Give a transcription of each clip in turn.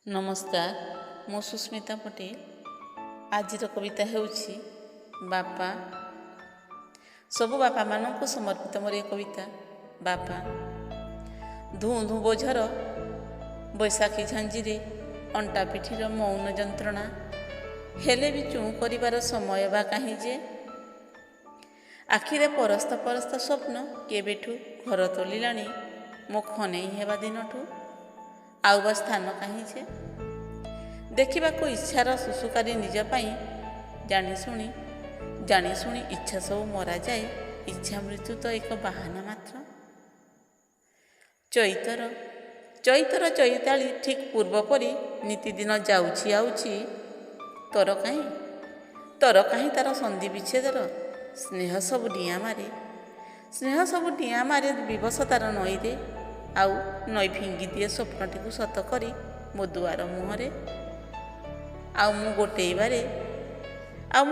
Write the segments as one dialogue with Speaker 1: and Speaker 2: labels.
Speaker 1: नमस्कार मु सुस्मिता पटेल। आज कविता हेउछि बापा। सबु बापा मानक समर्पित मोर ये कविता। बापा धू धू बोझर बैशाखी झांझीरे अंटा पिठीर मौन जंत्रणा हेले भी चूँ करिवार समय बा कहीं जे आखिरे परस्त परस्त स्वप्न केबेठू घर तोलिलाणी मो खनेई हेबा दिनठू आउ बा स्थान कहीं जे देखा इच्छार सुसुकारी निज पाई जानी शुणी इच्छा सब मरा जाए। इच्छा मृत्यु तो एक बाहाना मात्र। चैतर चैताली ठीक पूर्व परी नीतिदिन जाउछि आउछि तोर कहीं तार संधि विच्छेदर स्नेह सब डिया मारे विवशतार नईरे आउ नई फिंगी दिए स्वप्नटी को सत करी मो दुआर मुहरे आउ मु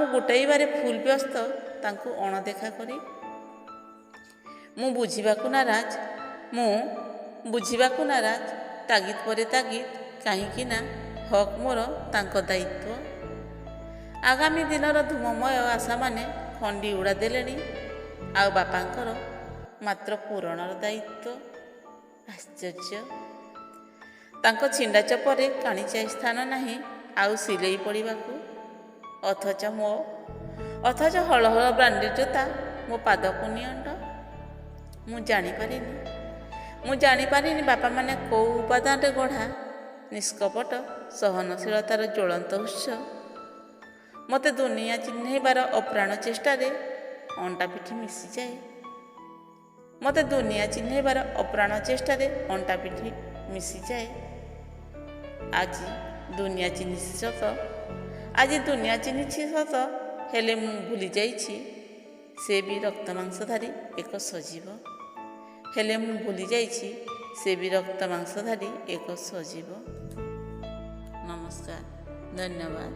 Speaker 1: गोटेइबारे फुल व्यस्त तांकु अणदेखा करी मु बुझिबाकु नाराज तागिद परे तागिद कहीं ना हक मोर तांको दायित्व। आगामी दिनर धूममय आशा माने खंडी उड़ा देलेनी आउ बापांकर मात्र पूरणर दायित्व। आश्चर्य तांको छिंडा चपरे काणीचाई स्थान नाही आउ सिलेई पड़िबाकू अथच हल हल ब्रांडेड जोता मो पाद कुनियंड। मु जानी पारिनी बापा माने को उपादान रे गढ़ा निष्कपट सहनशीलतार ज्वलंत उत्स मते दुनिया चिन्हैबार अप्राण चेष्टा रे अंटा पिठी मिसी जाए। आज दुनिया चिन्हिछि सत हेले मु भूली जाइछि से भी रक्त मांसधारी एक सजीव। नमस्कार, धन्यवाद।